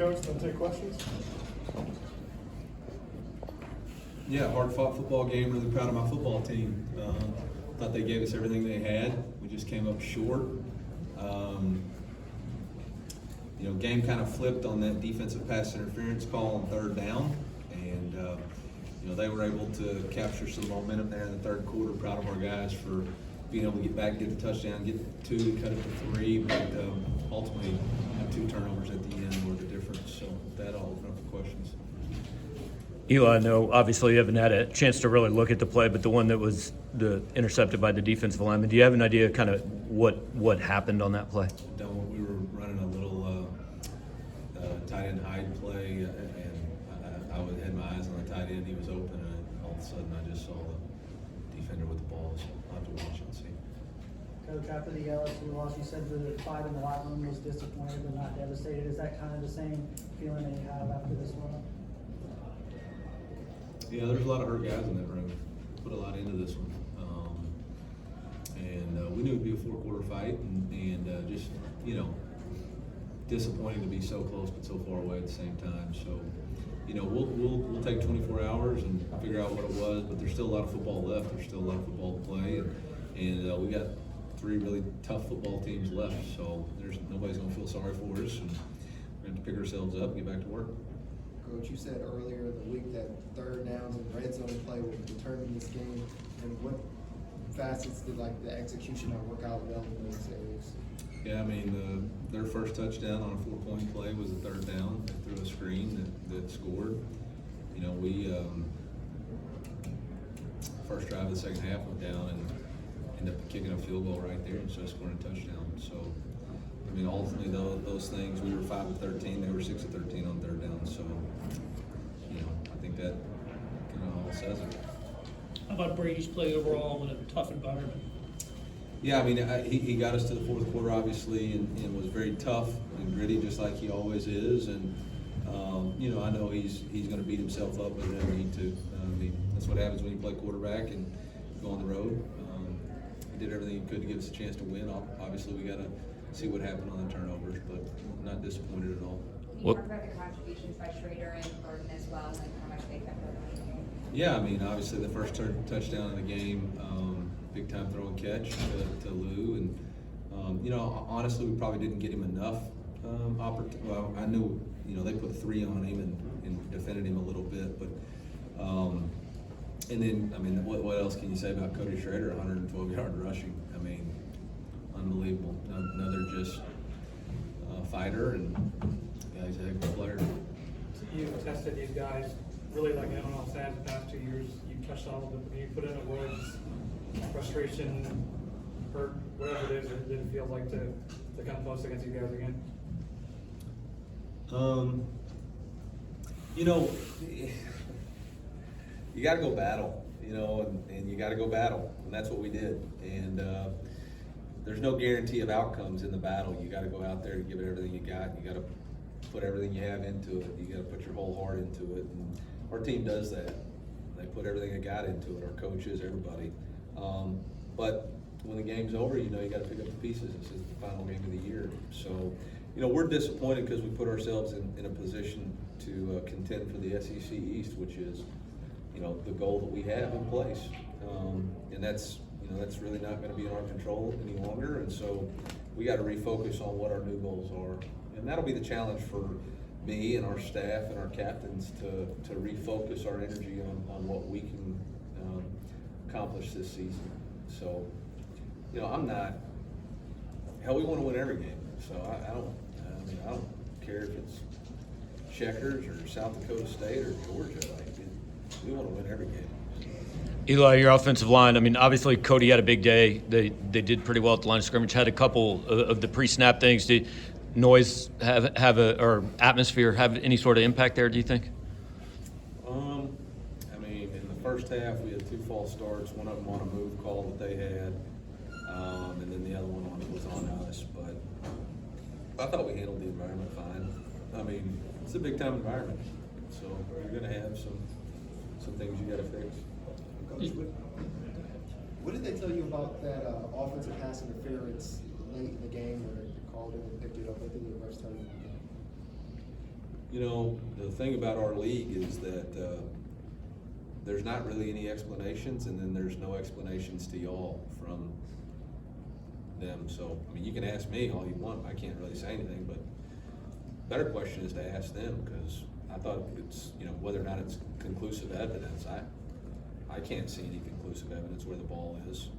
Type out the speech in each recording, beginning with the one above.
Coach, can I take questions? Yeah, hard-fought football game. Really proud of my football team. Thought they gave us everything they had. We just came up short. Game kind of flipped on that defensive pass interference call on third down, and they were able to capture some momentum there in the third quarter. Proud of our guys for being able to get back, get the touchdown, get two, cut it to three, but ultimately have two turnovers at the end were the difference. So with that, I'll open up for questions. Eli, I know obviously you haven't had a chance to really look at the play, but the one that was intercepted by the defensive lineman, do you have an idea kind of what happened on that play? We were running a little tight end hide play, and I had my eyes on the tight end. He was open, and all of a sudden I just saw the defender with the ball. So I'll have to watch and see. Coach, after the LSU loss, you said the fight in the locker room was disappointed but not devastated. Is that kind of the same feeling that you have after this one? Yeah, there's a lot of hurt guys in that room. Put a lot into this one. We knew it would be a four-quarter fight, and just, disappointing to be so close but so far away at the same time. So, we'll take 24 hours and figure out what it was, but there's still a lot of football left. There's still a lot of football to play, and we got three really tough football teams left, so nobody's going to feel sorry for us, and we're going to pick ourselves up and get back to work. Coach, you said earlier in the week that third downs and red zone play will determine this game. And what facets did the execution work out well in those areas? Yeah, their first touchdown on a 4-point play was a third down. They threw a screen that scored. We first drive of the second half went down and ended up kicking a field goal right there and so scoring a touchdown. So, ultimately those things, we were 5 of 13, they were 6 of 13 on third down. So, I think that kind of all says it. How about Brady's play overall in a tough environment? Yeah, he got us to the fourth quarter, obviously, and was very tough and gritty, just like he always is. And I know he's going to beat himself up, but he doesn't need to. That's what happens when you play quarterback and go on the road. He did everything he could to give us a chance to win. Obviously, we got to see what happened on the turnovers, but not disappointed at all. Can you talk about the contributions by Schrader and Gordon as well, and how much they kept going? Yeah, obviously the first touchdown in the game, big time throw and catch to Lou, and honestly we probably didn't get him enough opportunity. Well, I knew they put 3 on him and defended him a little bit, but and then what else can you say about Cody Schrader? 112-yard rushing. Unbelievable. Another just fighter, and he's a heck of a player. You've tested these guys really like anyone else has the past 2 years. You touched on it, but you put in the words, frustration, hurt, whatever it is, it didn't feel like to come close against you guys again. You got to go battle, and you got to go battle, and that's what we did. And there's no guarantee of outcomes in the battle. You got to go out there and give it everything you got. You got to put everything you have into it. You got to put your whole heart into it. And our team does that. They put everything they got into it. Our coaches, everybody. But when the game's over, you got to pick up the pieces. This is the final game of the year. So, we're disappointed because we put ourselves in a position to contend for the SEC East, which is, the goal that we have in place. And that's really not going to be in our control any longer. And so we got to refocus on what our new goals are. And that'll be the challenge for me and our staff and our captains to refocus our energy on what we can accomplish this season. So, we want to win every game. So I don't care if it's Checkers or South Dakota State or Georgia. We want to win every game. Eli, your offensive line, obviously Cody had a big day. They did pretty well at the line of scrimmage, had a couple of the pre-snap things. Did noise or atmosphere have any sort of impact there, do you think? In the first half we had 2 false starts, one of them on a move call that they had, and then the other one was on us. But I thought we handled the environment fine. It's a big time environment, so you're going to have some things you got to fix. Coach, what did they tell you about that offensive pass interference late in the game where they called it and picked it up? What did the refs tell you about You know, the thing about our league is that there's not really any explanations, and then there's no explanations to y'all from them. So, I mean, you can ask me all you want. I can't really say anything, but better question is to ask them, because I thought it's, you know, whether or not it's conclusive evidence. I can't see any conclusive evidence where the ball is,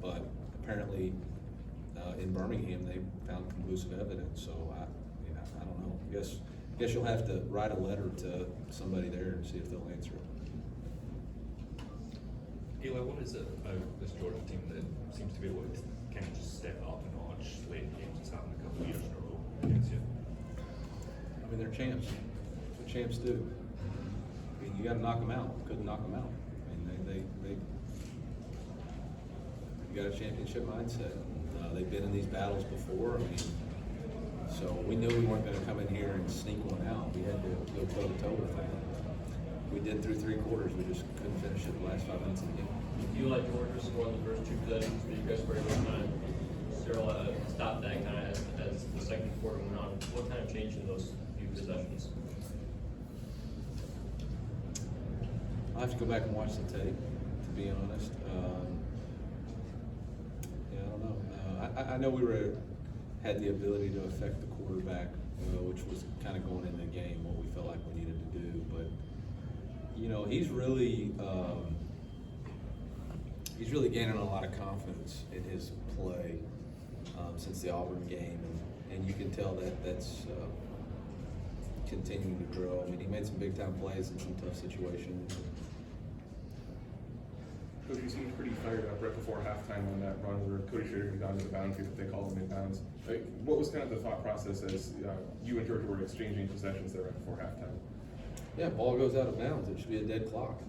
but apparently in Birmingham they found conclusive evidence. So I don't know. I guess you'll have to write a letter to somebody there and see if they'll answer it. Eli, what is it about this Georgia team that seems to be able to kind of just step up a notch late in games? It's happened a couple of years in a row against you. I mean, they're champs. That's what champs do. I mean, you got to knock them out. Couldn't knock them out. I mean, they you got a championship mindset. They've been in these battles before. I mean, so we knew we weren't going to come in here and sneak one out. We had to go toe to toe with them. We did through 3 quarters. We just couldn't finish it the last 5 minutes of the game. Eli Georgia scored the first 2 possessions, but you guys were able to kind of stop that kind of as the second quarter went on. What kind of changed in those few possessions? I'll have to go back and watch the tape, to be honest. Yeah, I don't know. I know we had the ability to affect the quarterback, which was kind of going into the game what we felt like we needed to do. But you know, he's really gaining a lot of confidence in his play since the Auburn game, and you can tell that that's continuing to grow. I mean, he made some big time plays in some tough situations. Coach, you seemed pretty fired up right before halftime on that run where Cody Schrader got down to the boundary that they called mid-bounds. Like, what was kind of the thought process as you and Georgia were exchanging possessions there right before halftime? Yeah, ball goes out of bounds. It should be a dead clock.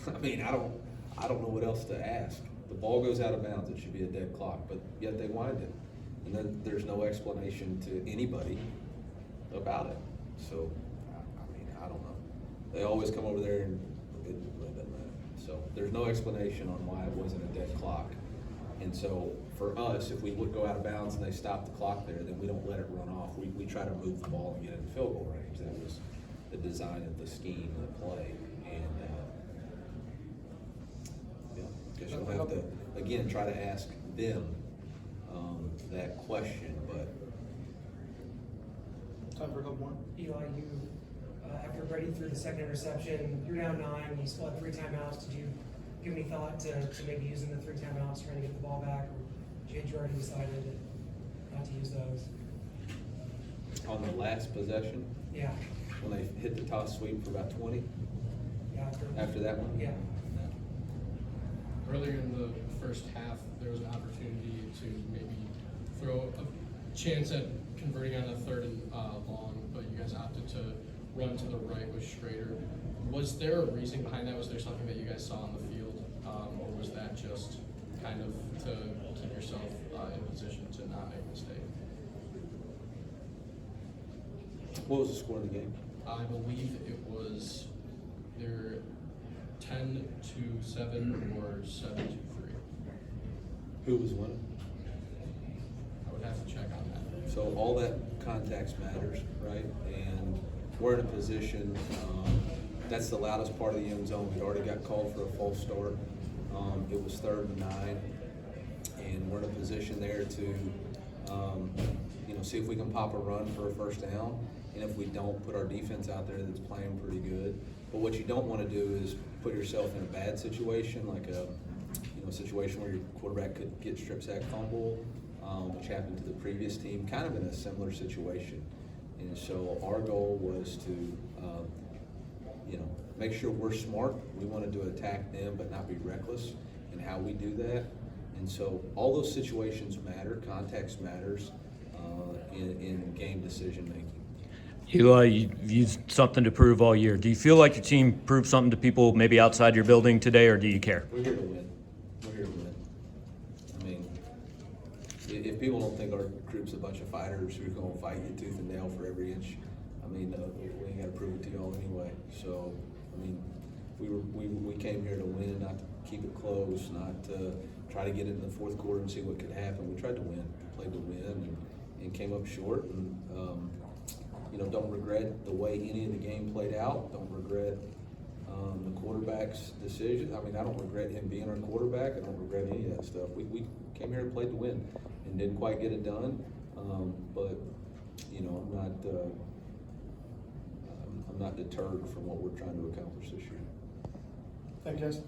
I mean, I don't know what else to ask. The ball goes out of bounds. It should be a dead clock, but yet they wind it, and then there's no explanation to anybody about it. So, I mean, I don't know. They always come over there and it doesn't matter. So there's no explanation on why it wasn't a dead clock. And so for us, if we would go out of bounds and they stop the clock there, then we don't let it run off. We try to move the ball and get in field goal range. That was the design of the scheme, the play. And yeah, I guess you'll have to, again, try to ask them that question. But Time for a couple more. Eli, you, after Brady threw the second interception, you're down 9, you still had 3 timeouts. Did you give any thought to maybe using the 3 timeouts, trying to get the ball back, or had you already decided not to use those? on the last possession, Yeah, when they hit the toss sweep for about 20, yeah, after that one? Yeah. Earlier in the first half, there was an opportunity to maybe throw a chance at converting on a 3rd and long, but you guys opted to run to the right with Schrader. Was there a reason behind that? Was there something that you guys saw on the field, or was that just kind of to keep yourself in position to not make a mistake? What was the score of the game? I believe it was either 10-7 or 7-3. Who was winning? I would have to check on that. So all that context matters, right? And we're in a position, that's the loudest part of the end zone. We'd already got called for a false start. It was 3rd and 9, and we're in a position there to, see if we can pop a run for a 1st down. And if we don't, put our defense out there that's playing pretty good. But what you don't want to do is put yourself in a bad situation, like a situation where your quarterback could get strip sack fumble, which happened to the previous team, kind of in a similar situation. And so our goal was to, make sure we're smart. We wanted to attack them, but not be reckless in how we do that. And so all those situations matter. Context matters in game decision making. Eli, you've used something to prove all year. Do you feel like your team proved something to people maybe outside your building today, or do you care? We're here to win. We're here to win. I mean, if people don't think our group's a bunch of fighters who are going to fight you tooth and nail for every inch, we ain't got to prove it to y'all anyway. So, we came here to win, not to keep it close, not to try to get it in the 4th quarter and see what could happen. We tried to win, played to win, and came up short. And don't regret the way any of the game played out, don't regret the quarterback's decision. I mean, I don't regret him being our quarterback, I don't regret any of that stuff. We came here and played to win and didn't quite get it done, but, I'm not deterred from what we're trying to accomplish this year. Thank you, guys.